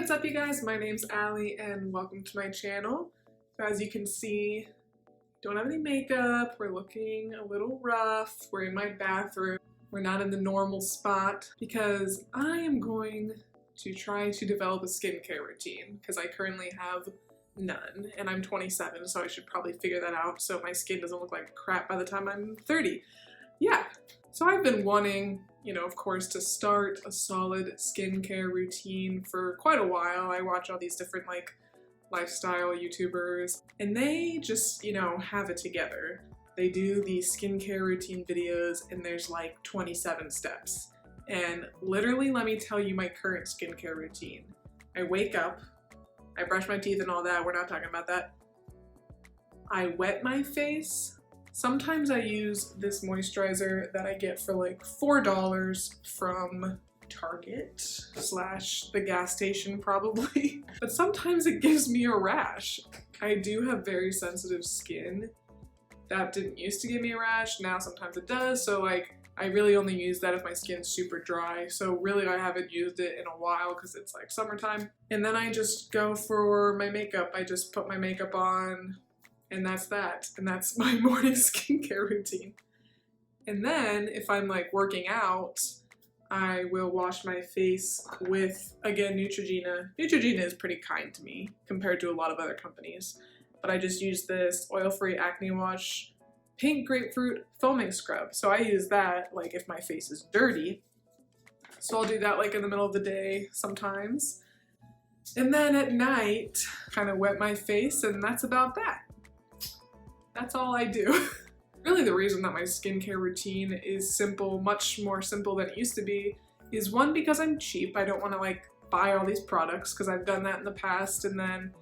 What's up, you guys? My name's Allie and welcome to my channel. So as you can see, don't have any makeup, we're looking a little rough, we're in my bathroom, we're not in the normal spot because I am going to try to develop a skincare routine because I currently have none and I'm 27, so I should probably figure that out so my skin doesn't look like crap by the time I'm 30. Yeah, so I've been wanting, of course, to start a solid skincare routine for quite a while. I watch all these different lifestyle YouTubers and they just, have it together. They do these skincare routine videos and there's like 27 steps. And literally, let me tell you my current skincare routine. I wake up, I brush my teeth and all that, we're not talking about that. I wet my face. Sometimes I use this moisturizer that I get for like $4 from Target / the gas station probably. But sometimes it gives me a rash. I do have very sensitive skin. That didn't used to give me a rash, now sometimes it does, so I really only use that if my skin's super dry. So really I haven't used it in a while because it's like summertime. And then I just go for my makeup. I just put my makeup on and that's that. And that's my morning skincare routine. And then if I'm like working out, I will wash my face with, again, Neutrogena. Neutrogena is pretty kind to me compared to a lot of other companies. But I just use this oil-free acne wash, pink grapefruit foaming scrub. So I use that like if my face is dirty. So I'll do that like in the middle of the day sometimes. And then at night, kind of wet my face, and that's about that. That's all I do. Really the reason that my skincare routine is simple, much more simple than it used to be, is one, because I'm cheap. I don't want to buy all these products because I've done that in the past and then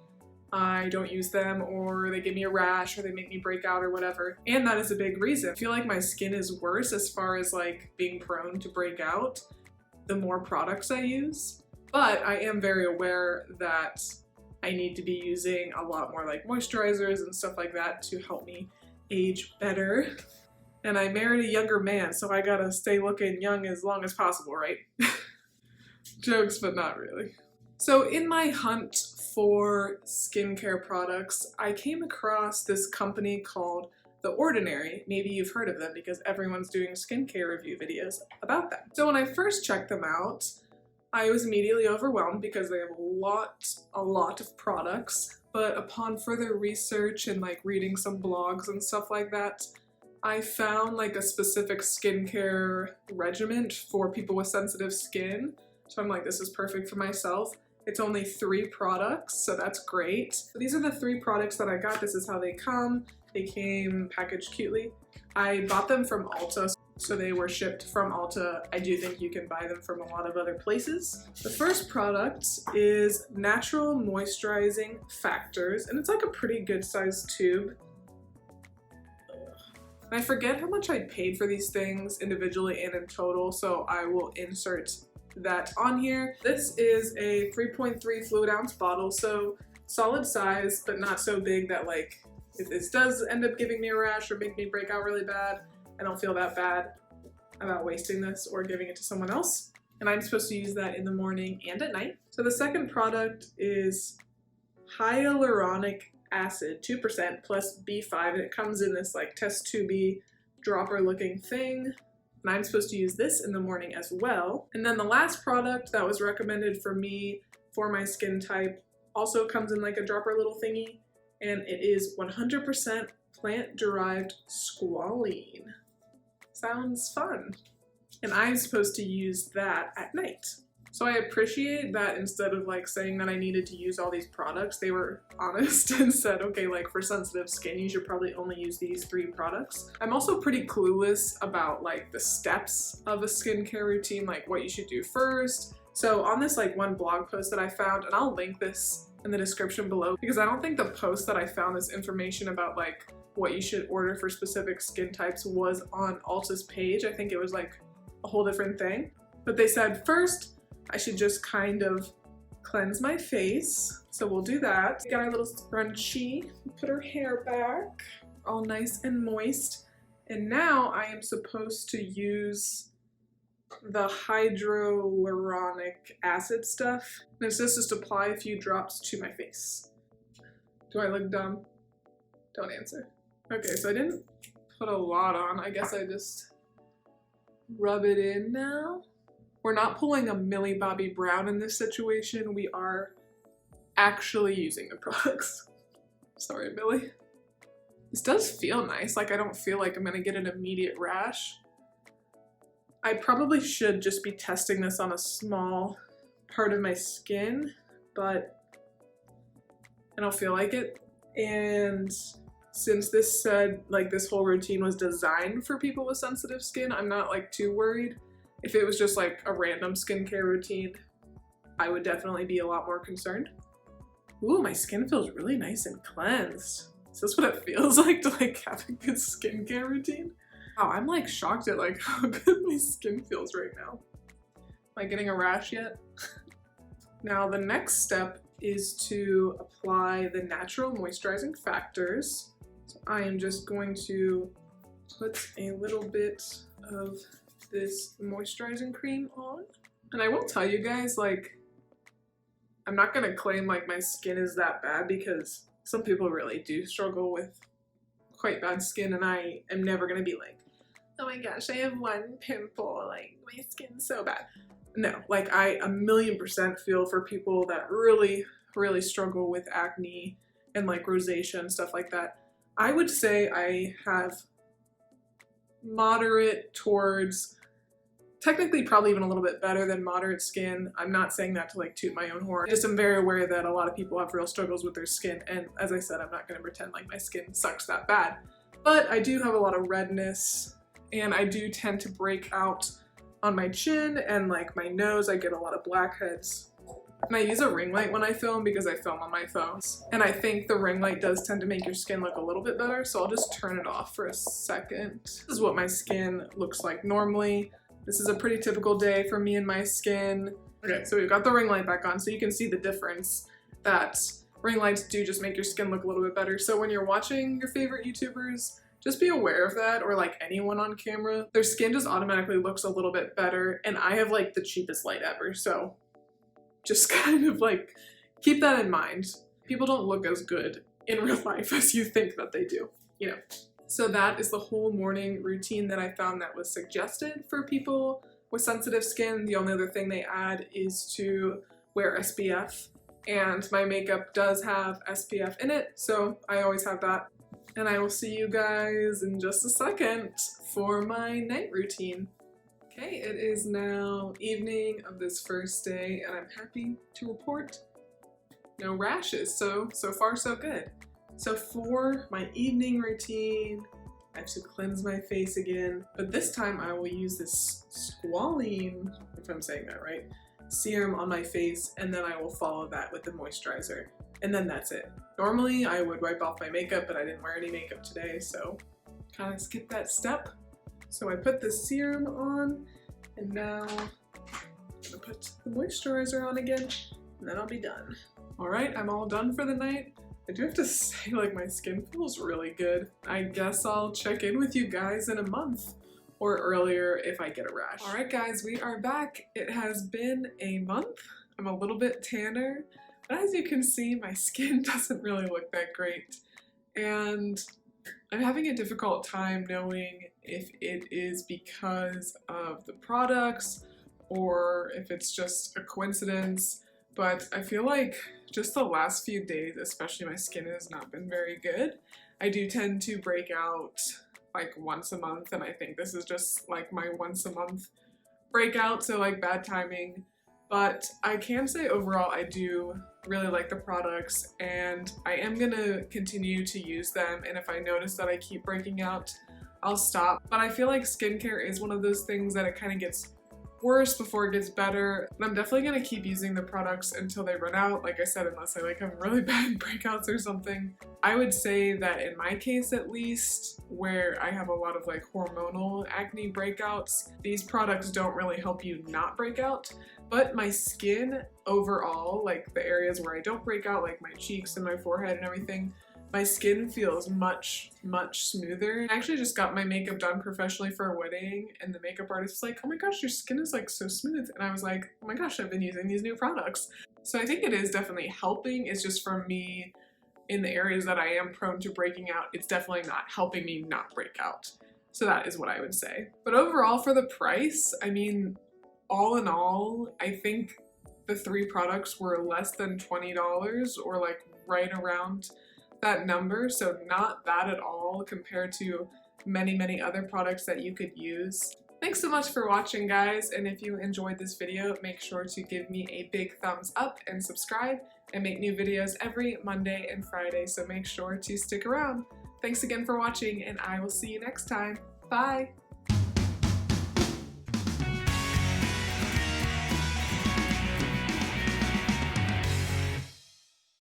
I don't use them or they give me a rash or they make me break out or whatever. And that is a big reason. I feel like my skin is worse as far as being prone to break out the more products I use. But I am very aware that I need to be using a lot more moisturizers and stuff like that to help me age better. And I married a younger man, so I gotta stay looking young as long as possible, right? Jokes, but not really. So in my hunt for skincare products, I came across this company called The Ordinary. Maybe you've heard of them because everyone's doing skincare review videos about them. So when I first checked them out, I was immediately overwhelmed because they have a lot of products, but upon further research and reading some blogs and stuff like that, I found a specific skincare regimen for people with sensitive skin. So I'm like, this is perfect for myself. It's only 3 products, so that's great. So these are the 3 products that I got. This is how they come. They came packaged cutely. I bought them from Ulta, so they were shipped from Ulta. I do think you can buy them from a lot of other places. The first product is Natural Moisturizing Factors, and it's a pretty good sized tube. And I forget how much I paid for these things individually and in total, so I will insert that on here. This is a 3.3 fluid ounce bottle, so solid size, but not so big that if this does end up giving me a rash or make me break out really bad, I don't feel that bad about wasting this or giving it to someone else. And I'm supposed to use that in the morning and at night. So the second product is hyaluronic acid, 2% plus B5, and it comes in this test tubey dropper looking thing. And I'm supposed to use this in the morning as well. And then the last product that was recommended for me for my skin type also comes in a dropper little thingy, and it is 100% plant-derived squalene. Sounds fun. And I'm supposed to use that at night. So I appreciate that instead of saying that I needed to use all these products, they were honest and said, okay, for sensitive skin, you should probably only use these 3 products. I'm also pretty clueless about the steps of a skincare routine, what you should do first. So on this one blog post that I found, and I'll link this in the description below because I don't think the post that I found this information about what you should order for specific skin types was on Ulta's page. I think it was a whole different thing. But they said first, I should just kind of cleanse my face. So we'll do that. Get our little scrunchie, put her hair back, all nice and moist. And now I am supposed to use the hyaluronic acid stuff. And it says just apply a few drops to my face. Do I look dumb? Don't answer. Okay, so I didn't put a lot on. I guess I just rub it in now. We're not pulling a Millie Bobby Brown in this situation. We are actually using the products. Sorry, Millie. This does feel nice. Like, I don't feel like I'm gonna get an immediate rash. I probably should just be testing this on a small part of my skin, but I don't feel like it. And since this said, like, this whole routine was designed for people with sensitive skin, I'm not, like, too worried. If it was just, like, a random skincare routine, I would definitely be a lot more concerned. Ooh, my skin feels really nice and cleansed. Is this what it feels like to, like, have a good skincare routine? Wow, I'm, like, shocked at, like, how good my skin feels right now. Am I getting a rash yet? Now, the next step is to apply the natural moisturizing factors. So I am just going to put a little bit of this moisturizing cream on. And I will tell you guys, like, I'm not gonna claim like my skin is that bad because some people really do struggle with quite bad skin, and I am never gonna be like, oh my gosh, I have one pimple, like my skin's so bad. No, like I 1,000,000% feel for people that really, really struggle with acne and like rosacea and stuff like that. I would say I have moderate towards, technically probably even a little bit better than moderate skin. I'm not saying that to like toot my own horn. I just am very aware that a lot of people have real struggles with their skin, and as I said, I'm not going to pretend like my skin sucks that bad. But I do have a lot of redness, and I do tend to break out on my chin and like my nose. I get a lot of blackheads. And I use a ring light when I film because I film on my phone. And I think the ring light does tend to make your skin look a little bit better, so I'll just turn it off for a second. This is what my skin looks like normally. This is a pretty typical day for me and my skin. Okay, so we've got the ring light back on so you can see the difference that ring lights do just make your skin look a little bit better. So when you're watching your favorite YouTubers, just be aware of that, or like anyone on camera. Their skin just automatically looks a little bit better, and I have like the cheapest light ever, so just kind of like keep that in mind. People don't look as good in real life as you think that they do, you know. So that is the whole morning routine that I found that was suggested for people with sensitive skin. The only other thing they add is to wear SPF, and my makeup does have SPF in it, so I always have that. And I will see you guys in just a second for my night routine. Okay, it is now evening of this first day, and I'm happy to report no rashes, so far so good. So for my evening routine, I have to cleanse my face again, but this time I will use this squalene, if I'm saying that right, serum on my face, and then I will follow that with the moisturizer, and then that's it. Normally I would wipe off my makeup, but I didn't wear any makeup today, so kind of skip that step. So I put the serum on, and now I'm gonna put the moisturizer on again, and then I'll be done. All right, I'm all done for the night. I do have to say, like, my skin feels really good. I guess I'll check in with you guys in a month or earlier if I get a rash. All right, guys, we are back. It has been a month. I'm a little bit tanner, but as you can see, my skin doesn't really look that great. And I'm having a difficult time knowing if it is because of the products or if it's just a coincidence, but I feel like just the last few days, especially, my skin has not been very good. I do tend to break out like once a month, and I think this is just like my once a month breakout, so like bad timing. But I can say overall I do really like the products, and I am gonna continue to use them, and if I notice that I keep breaking out, I'll stop. But I feel like skincare is one of those things that it kind of gets worse before it gets better. And I'm definitely gonna keep using the products until they run out, like I said, unless I like have really bad breakouts or something. I would say that in my case at least, where I have a lot of like hormonal acne breakouts, these products don't really help you not break out. But my skin overall, like the areas where I don't break out, like my cheeks and my forehead and everything, My skin feels much smoother. I actually just got my makeup done professionally for a wedding, and the makeup artist was like, oh my gosh, your skin is like so smooth. And I was like, oh my gosh, I've been using these new products. So I think it is definitely helping. It's just for me, in the areas that I am prone to breaking out, it's definitely not helping me not break out. So that is what I would say. But overall, for the price, I mean, all in all, I think the 3 products were less than $20, or like right around that number, so not bad at all compared to many other products that you could use. Thanks so much for watching, guys, and if you enjoyed this video, make sure to give me a big thumbs up and subscribe. I make new videos every Monday and Friday, so make sure to stick around. Thanks again for watching, and I will see you next time. Bye!